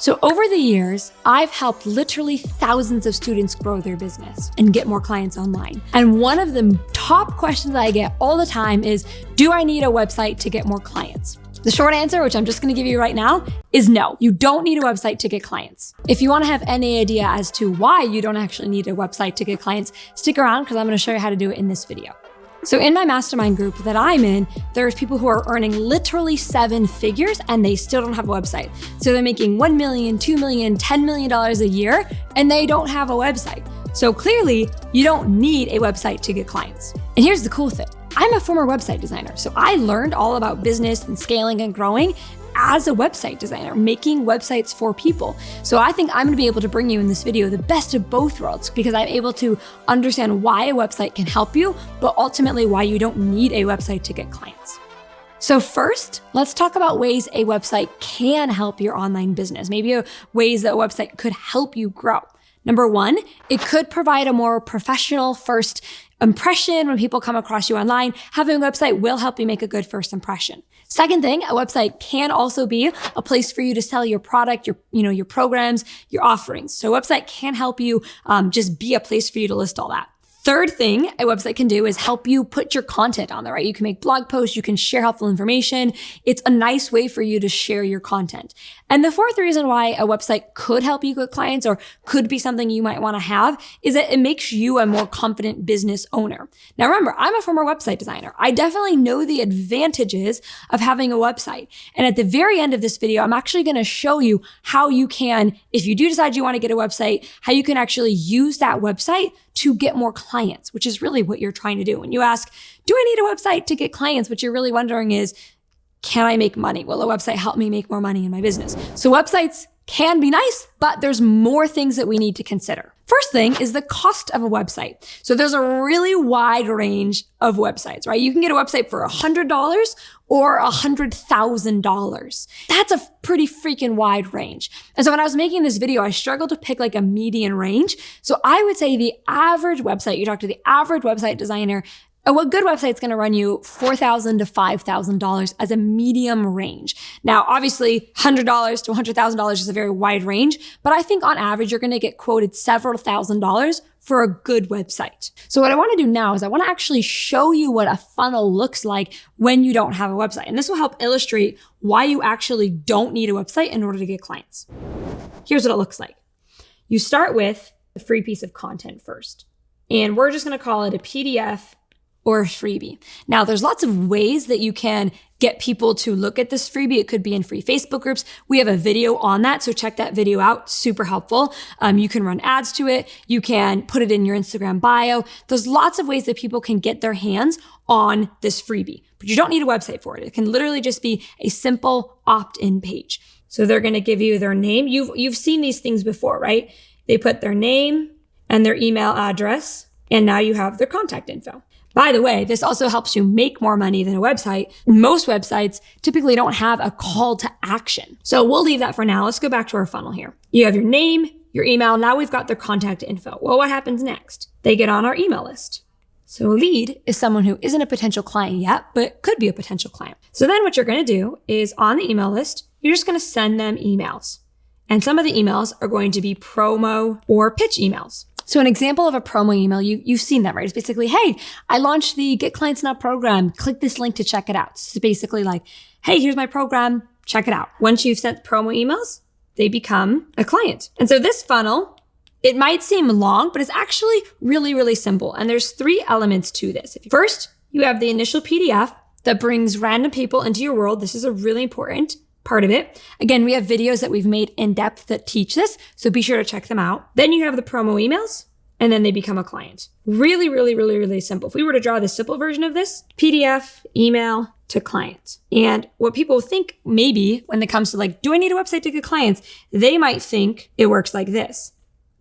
So over the years, I've helped literally thousands of students grow their business and get more clients online. And one of the top questions I get all the time is, do I need a website to get more clients? The short answer, which I'm just gonna give you right now, is no. You don't need a website to get clients. If you wanna have any idea as to why you don't actually need a website to get clients, stick around because I'm gonna show you how to do it in this video. So in my mastermind group that I'm in, there's people who are earning literally 7 figures and they still don't have a website. So they're making $1 million, $2 million, $10 million a year, and they don't have a website. So clearly, you don't need a website to get clients. And here's the cool thing. I'm a former website designer, so I learned all about business and scaling and growing as a website designer, making websites for people. So I think I'm gonna be able to bring you in this video the best of both worlds because I'm able to understand why a website can help you, but ultimately why you don't need a website to get clients. So first, let's talk about ways a website can help your online business, maybe ways that a website could help you grow. Number one, it could provide a more professional first impression when people come across you online. Having a website will help you make a good first impression. Second thing, a website can also be a place for you to sell your product, your programs, your offerings. So a website can help you just be a place for you to list all that. Third thing a website can do is help you put your content on there, right? You can make blog posts, you can share helpful information. It's a nice way for you to share your content. And the fourth reason why a website could help you get clients or could be something you might want to have is that it makes you a more confident business owner. Now remember, I'm a former website designer. I definitely know the advantages of having a website. And at the very end of this video, I'm actually going to show you how you can, if you do decide you want to get a website, how you can actually use that website to get more clients, which is really what you're trying to do. When you ask, do I need a website to get clients? What you're really wondering is, can I make money? Will a website help me make more money in my business? So websites can be nice, but there's more things that we need to consider. First thing is the cost of a website. So there's a really wide range of websites, right? You can get a website for $100 or $100,000. That's a pretty freaking wide range. And so when I was making this video, I struggled to pick like a median range. So I would say the average website, you talk to the average website designer, a good website's going to run you $4,000 to $5,000 as a medium range. Now, obviously, $100 to $100,000 is a very wide range, but I think on average, you're going to get quoted several $1,000s for a good website. So what I want to do now is I want to actually show you what a funnel looks like when you don't have a website. And this will help illustrate why you actually don't need a website in order to get clients. Here's what it looks like. You start with a free piece of content first, and we're just going to call it a PDF or a freebie. Now, there's lots of ways that you can get people to look at this freebie. It could be in free Facebook groups. We have a video on that, so check that video out. Super helpful. You can run ads to it. You can put it in your Instagram bio. There's lots of ways that people can get their hands on this freebie, but you don't need a website for it. It can literally just be a simple opt-in page. So they're going to give you their name. You've seen these things before, right? They put their name and their email address, and now you have their contact info. By the way, this also helps you make more money than a website. Most websites typically don't have a call to action. So we'll leave that for now. Let's go back to our funnel here. You have your name, your email. Now we've got their contact info. Well, what happens next? They get on our email list. So a lead is someone who isn't a potential client yet, but could be a potential client. So then what you're going to do is on the email list, you're just going to send them emails. And some of the emails are going to be promo or pitch emails. So an example of a promo email, you've seen that, right? It's basically, hey, I launched the Get Clients Now program. Click this link to check it out. So basically like, hey, here's my program. Check it out. Once you've sent promo emails, they become a client. And so this funnel, it might seem long, but it's actually really, really simple. And there's 3 elements to this. First, you have the initial PDF that brings random people into your world. This is a really important part of it. Again, we have videos that we've made in depth that teach this, so be sure to check them out. Then you have the promo emails, and then they become a client. Really, really, really, really simple. If we were to draw the simple version of this, PDF, email to client. And what people think maybe when it comes to like, do I need a website to get clients? They might think it works like this.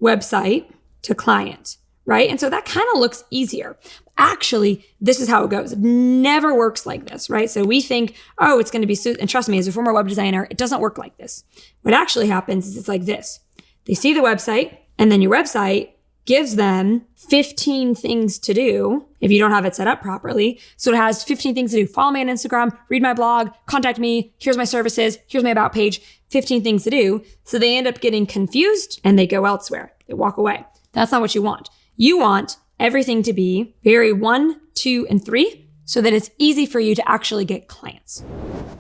Website to client, right? And so that kind of looks easier. Actually, this is how it goes. It never works like this, right? So we think, oh, it's going to be, and trust me, as a former web designer, it doesn't work like this. What actually happens is it's like this. They see the website, and then your website gives them 15 things to do if you don't have it set up properly. So it has 15 things to do. Follow me on Instagram, read my blog, contact me, here's my services, here's my about page, 15 things to do. So they end up getting confused and they go elsewhere. They walk away. That's not what you want. You want everything to be very 1, 2, and 3 so that it's easy for you to actually get clients.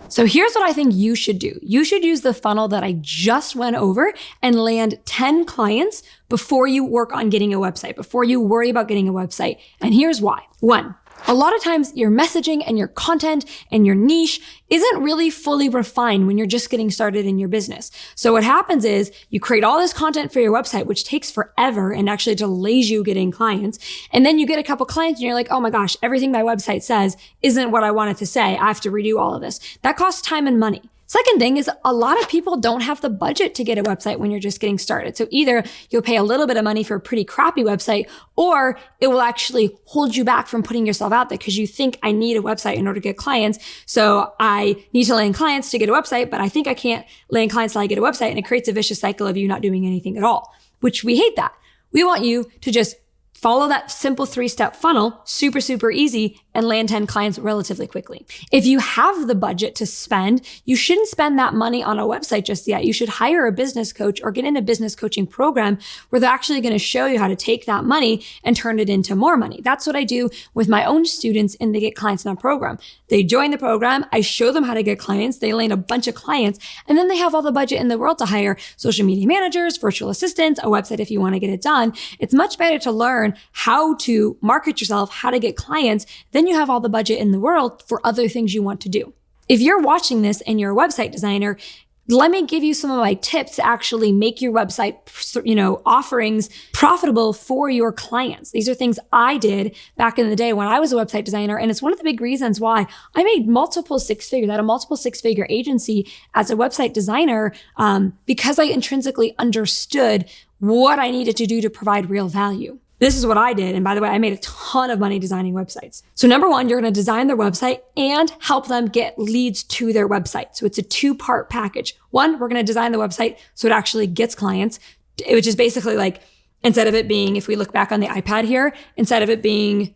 So here's what I think you should do. You should use the funnel that I just went over and land 10 clients before you work on getting a website, before you worry about getting a website. And here's why. 1, a lot of times your messaging and your content and your niche isn't really fully refined when you're just getting started in your business. So what happens is you create all this content for your website, which takes forever and actually delays you getting clients. And then you get a couple clients and you're like, oh my gosh, everything my website says isn't what I want it to say. I have to redo all of this. That costs time and money. Second thing is a lot of people don't have the budget to get a website when you're just getting started. So either you'll pay a little bit of money for a pretty crappy website, or it will actually hold you back from putting yourself out there because you think I need a website in order to get clients. So I need to land clients to get a website, but I think I can't land clients till I get a website. And it creates a vicious cycle of you not doing anything at all, which we hate that. We want you to just follow that simple 3-step funnel, super, super easy, and land 10 clients relatively quickly. If you have the budget to spend, you shouldn't spend that money on a website just yet. You should hire a business coach or get in a business coaching program where they're actually going to show you how to take that money and turn it into more money. That's what I do with my own students in the Get Clients Now program. They join the program. I show them how to get clients. They land a bunch of clients, and then they have all the budget in the world to hire social media managers, virtual assistants, a website if you want to get it done. It's much better to learn how to market yourself, how to get clients, then you have all the budget in the world for other things you want to do. If you're watching this and you're a website designer, let me give you some of my tips to actually make your website, offerings profitable for your clients. These are things I did back in the day when I was a website designer. And it's one of the big reasons why I made multiple 6 figures, I had a multiple 6-figure agency as a website designer, because I intrinsically understood what I needed to do to provide real value. This is what I did. And by the way, I made a ton of money designing websites. So number 1, you're going to design their website and help them get leads to their website. So it's a 2-part package. 1, we're going to design the website so it actually gets clients, which is basically like, instead of it being, if we look back on the iPad here, instead of it being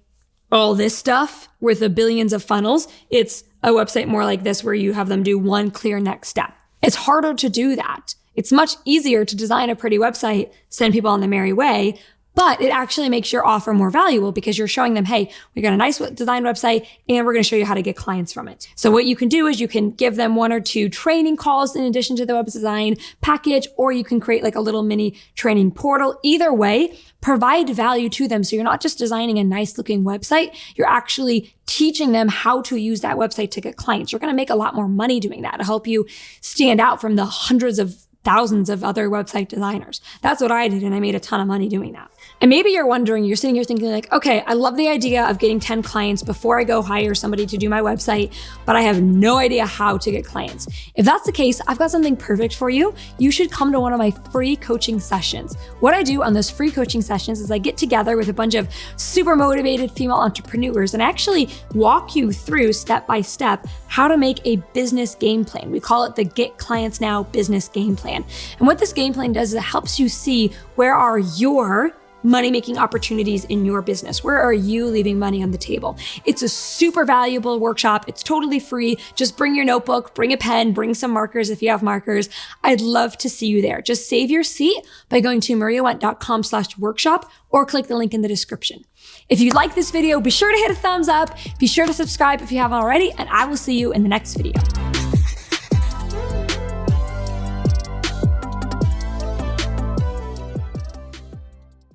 all this stuff with the billions of funnels, it's a website more like this where you have them do one clear next step. It's harder to do that. It's much easier to design a pretty website, send people on their merry way, but it actually makes your offer more valuable because you're showing them, hey, we got a nice design website and we're going to show you how to get clients from it. So what you can do is you can give them 1 or 2 training calls in addition to the web design package, or you can create like a little mini training portal. Either way, provide value to them. So you're not just designing a nice looking website, you're actually teaching them how to use that website to get clients. You're going to make a lot more money doing that to help you stand out from the hundreds of thousands of other website designers. That's what I did, and I made a ton of money doing that. And maybe you're wondering, you're sitting here thinking like, okay, I love the idea of getting 10 clients before I go hire somebody to do my website, but I have no idea how to get clients. If that's the case, I've got something perfect for you. You should come to one of my free coaching sessions. What I do on those free coaching sessions is I get together with a bunch of super motivated female entrepreneurs and actually walk you through step by step how to make a business game plan. We call it the Get Clients Now business game plan. And what this game plan does is it helps you see where are your money-making opportunities in your business. Where are you leaving money on the table? It's a super valuable workshop. It's totally free. Just bring your notebook, bring a pen, bring some markers if you have markers. I'd love to see you there. Just save your seat by going to mariawendt.com/workshop or click the link in the description. If you like this video, be sure to hit a thumbs up. Be sure to subscribe if you haven't already, and I will see you in the next video.